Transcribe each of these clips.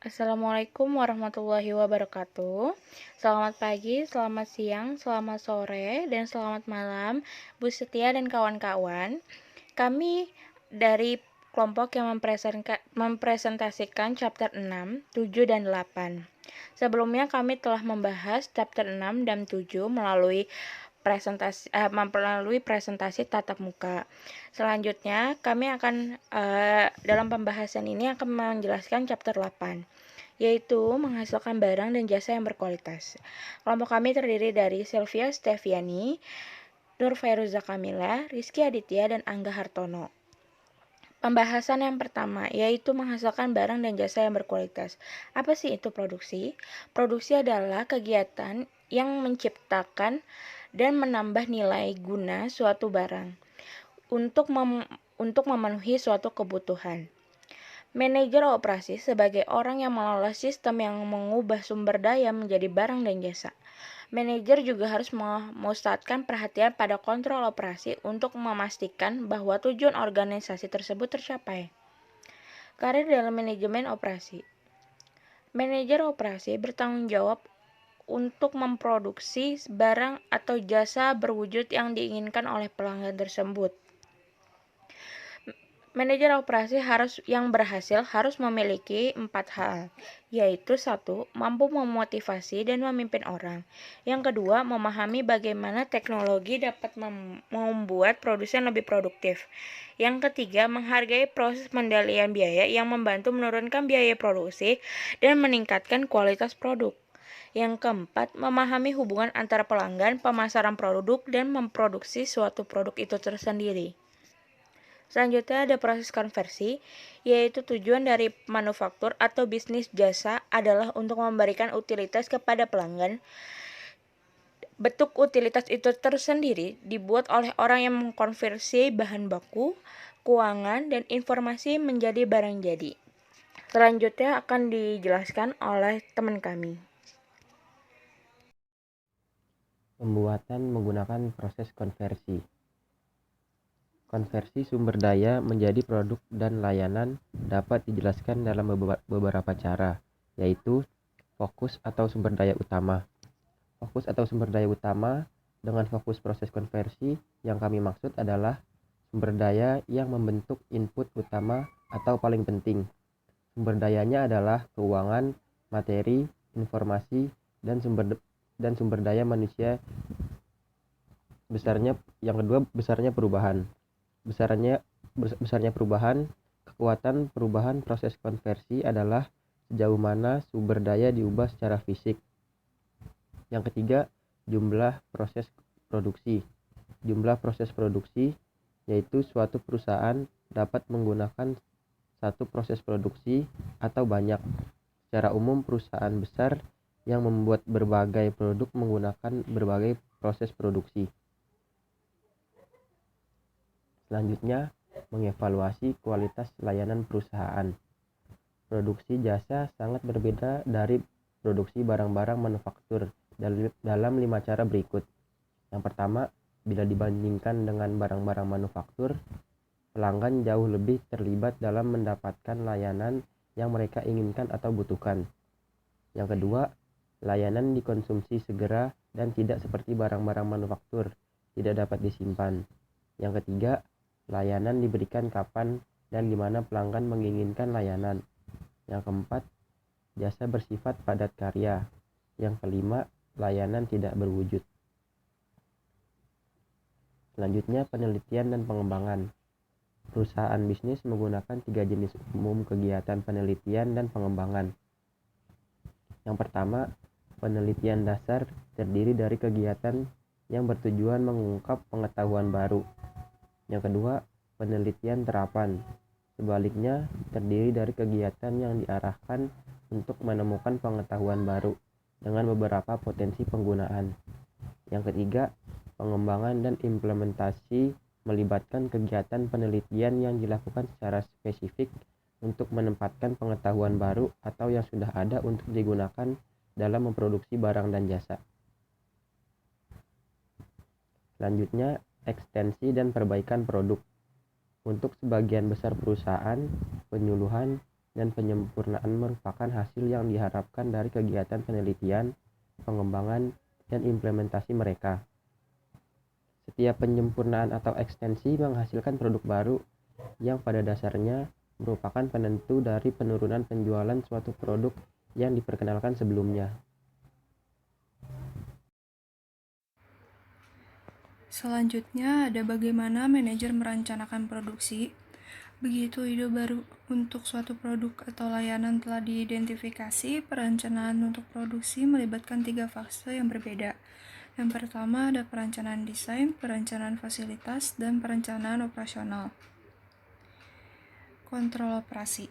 Assalamualaikum warahmatullahi wabarakatuh. Selamat pagi, selamat siang, selamat sore, dan selamat malam, Bu Setia dan kawan-kawan. Kami dari kelompok yang mempresentasikan chapter 6, 7, dan 8. Sebelumnya kami telah membahas chapter 6 dan 7 melalui presentasi tatap muka. Selanjutnya, kami akan dalam pembahasan ini akan menjelaskan chapter 8, yaitu menghasilkan barang dan jasa yang berkualitas. Kelompok kami terdiri dari Sylvia Steviani, Nur Fairuza Kamila, Rizky Aditya, dan Angga Hartono. Pembahasan yang pertama yaitu menghasilkan barang dan jasa yang berkualitas. Apa sih itu produksi? Produksi adalah kegiatan yang menciptakan dan menambah nilai guna suatu barang untuk memenuhi suatu kebutuhan. Manajer operasi sebagai orang yang mengelola sistem yang mengubah sumber daya menjadi barang dan jasa. Manajer juga harus memusatkan perhatian pada kontrol operasi untuk memastikan bahwa tujuan organisasi tersebut tercapai. Karir dalam manajemen operasi. Manajer operasi bertanggung jawab untuk memproduksi barang atau jasa berwujud yang diinginkan oleh pelanggan tersebut. Manajer operasi yang berhasil harus memiliki 4 hal, yaitu 1. Mampu memotivasi dan memimpin orang. Yang kedua, memahami bagaimana teknologi dapat membuat produsen lebih produktif. Yang ketiga, menghargai proses pengendalian biaya yang membantu menurunkan biaya produksi dan meningkatkan kualitas produk. Yang keempat, memahami hubungan antara pelanggan, pemasaran produk, dan memproduksi suatu produk itu tersendiri. Selanjutnya ada proses konversi, yaitu tujuan dari manufaktur atau bisnis jasa adalah untuk memberikan utilitas kepada pelanggan. Bentuk utilitas itu tersendiri dibuat oleh orang yang mengkonversi bahan baku, keuangan, dan informasi menjadi barang jadi. Selanjutnya akan dijelaskan oleh teman kami. Pembuatan menggunakan proses konversi. Konversi sumber daya menjadi produk dan layanan dapat dijelaskan dalam beberapa cara, yaitu fokus atau sumber daya utama. Fokus atau sumber daya utama dengan fokus proses konversi yang kami maksud adalah sumber daya yang membentuk input utama atau paling penting. Sumber dayanya adalah keuangan, materi, informasi, dan sumber daya manusia. Besarnya perubahan. Besarnya perubahan, kekuatan perubahan proses konversi adalah sejauh mana sumber daya diubah secara fisik. Yang ketiga, jumlah proses produksi. Jumlah proses produksi yaitu suatu perusahaan dapat menggunakan satu proses produksi atau banyak. Secara umum, perusahaan besar yang membuat berbagai produk menggunakan berbagai proses produksi. Selanjutnya, mengevaluasi kualitas layanan perusahaan. Produksi jasa sangat berbeda dari produksi barang-barang manufaktur dalam 5 cara berikut. Yang pertama, bila dibandingkan dengan barang-barang manufaktur, pelanggan jauh lebih terlibat dalam mendapatkan layanan yang mereka inginkan atau butuhkan. Yang kedua, layanan dikonsumsi segera dan tidak seperti barang-barang manufaktur, tidak dapat disimpan. Yang ketiga, layanan diberikan kapan dan di mana pelanggan menginginkan layanan. Yang keempat, jasa bersifat padat karya. Yang kelima, layanan tidak berwujud. Selanjutnya, penelitian dan pengembangan. Perusahaan bisnis menggunakan 3 jenis umum kegiatan penelitian dan pengembangan. Yang pertama, penelitian dasar terdiri dari kegiatan yang bertujuan mengungkap pengetahuan baru. Yang kedua, penelitian terapan. Sebaliknya, terdiri dari kegiatan yang diarahkan untuk menemukan pengetahuan baru dengan beberapa potensi penggunaan. Yang ketiga, pengembangan dan implementasi melibatkan kegiatan penelitian yang dilakukan secara spesifik untuk menempatkan pengetahuan baru atau yang sudah ada untuk digunakan dalam memproduksi barang dan jasa. Selanjutnya, ekstensi dan perbaikan produk. Untuk sebagian besar perusahaan, penyuluhan, dan penyempurnaan merupakan hasil yang diharapkan dari kegiatan penelitian, pengembangan, dan implementasi mereka. Setiap penyempurnaan atau ekstensi menghasilkan produk baru yang pada dasarnya merupakan penentu dari penurunan penjualan suatu produk yang diperkenalkan sebelumnya. Selanjutnya ada bagaimana manajer merencanakan produksi. Begitu ide baru untuk suatu produk atau layanan telah diidentifikasi, perencanaan untuk produksi melibatkan 3 fase yang berbeda. Yang pertama ada perencanaan desain, perencanaan fasilitas, dan perencanaan operasional. Kontrol operasi.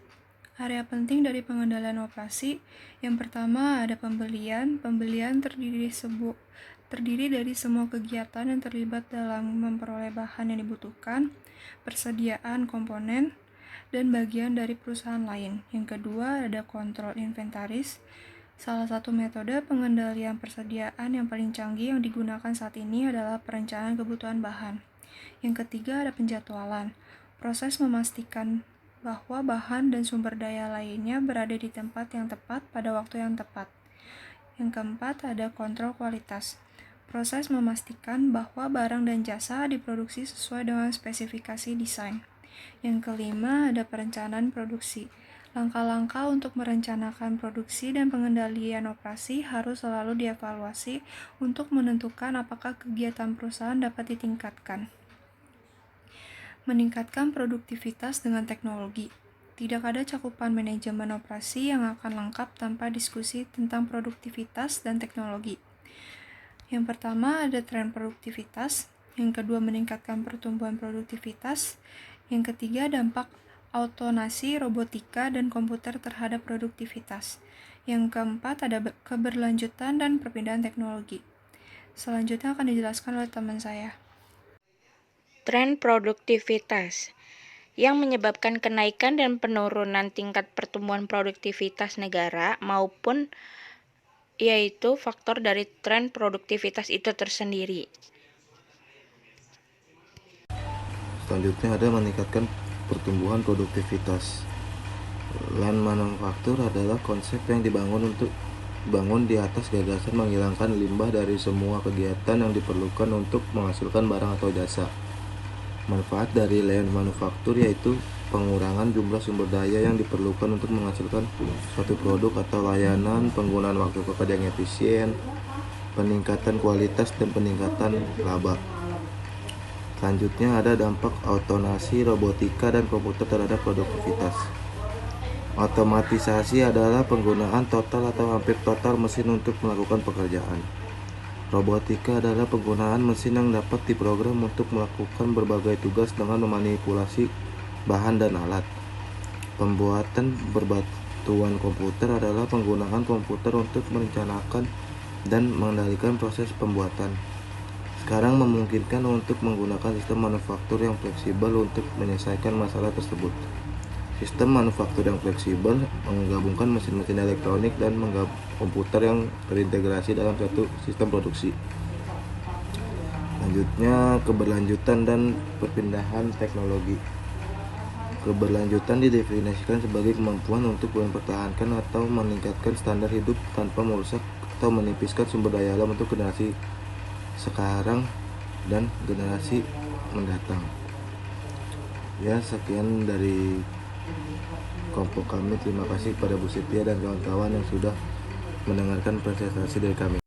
Area penting dari pengendalian operasi, yang pertama ada pembelian. Pembelian terdiri dari semua kegiatan yang terlibat dalam memperoleh bahan yang dibutuhkan, persediaan komponen, dan bagian dari perusahaan lain. Yang kedua ada kontrol inventaris. Salah satu metode pengendalian persediaan yang paling canggih yang digunakan saat ini adalah perencanaan kebutuhan bahan. Yang ketiga ada penjadwalan. Proses memastikan bahwa bahan dan sumber daya lainnya berada di tempat yang tepat pada waktu yang tepat. Yang keempat ada kontrol kualitas. Proses memastikan bahwa barang dan jasa diproduksi sesuai dengan spesifikasi desain. Yang kelima ada perencanaan produksi. Langkah-langkah untuk merencanakan produksi dan pengendalian operasi harus selalu dievaluasi untuk menentukan apakah kegiatan perusahaan dapat ditingkatkan. Meningkatkan produktivitas dengan teknologi. Tidak ada cakupan manajemen operasi yang akan lengkap tanpa diskusi tentang produktivitas dan teknologi. Yang pertama ada tren produktivitas, yang kedua meningkatkan pertumbuhan produktivitas, yang ketiga dampak automasi, robotika, dan komputer terhadap produktivitas. Yang keempat ada keberlanjutan dan perpindahan teknologi. Selanjutnya akan dijelaskan oleh teman saya. Tren produktivitas yang menyebabkan kenaikan dan penurunan tingkat pertumbuhan produktivitas negara maupun yaitu faktor dari tren produktivitas itu tersendiri. Selanjutnya ada meningkatkan pertumbuhan produktivitas. Land manufaktur adalah konsep yang dibangun di atas gagasan menghilangkan limbah dari semua kegiatan yang diperlukan untuk menghasilkan barang atau jasa. Manfaat dari land manufaktur yaitu pengurangan jumlah sumber daya yang diperlukan untuk menghasilkan suatu produk atau layanan, penggunaan waktu pekerja yang efisien, peningkatan kualitas, dan peningkatan laba. Selanjutnya ada dampak automasi, robotika, dan komputer terhadap produktivitas. Otomatisasi adalah penggunaan total atau hampir total mesin untuk melakukan pekerjaan. Robotika adalah penggunaan mesin yang dapat diprogram untuk melakukan berbagai tugas dengan memanipulasi bahan dan alat. Pembuatan berbatuan komputer adalah penggunaan komputer untuk merencanakan dan mengendalikan proses pembuatan. Sekarang memungkinkan untuk menggunakan sistem manufaktur yang fleksibel untuk menyelesaikan masalah tersebut. Sistem manufaktur yang fleksibel menggabungkan mesin-mesin elektronik dan komputer yang terintegrasi dalam satu sistem produksi. Selanjutnya, keberlanjutan dan perpindahan teknologi. Keberlanjutan didefinisikan sebagai kemampuan untuk mempertahankan atau meningkatkan standar hidup tanpa merusak atau menipiskan sumber daya alam untuk generasi sekarang dan generasi mendatang. Ya, sekian dari kelompok kami. Terima kasih kepada Bu Setia dan kawan-kawan yang sudah mendengarkan presentasi dari kami.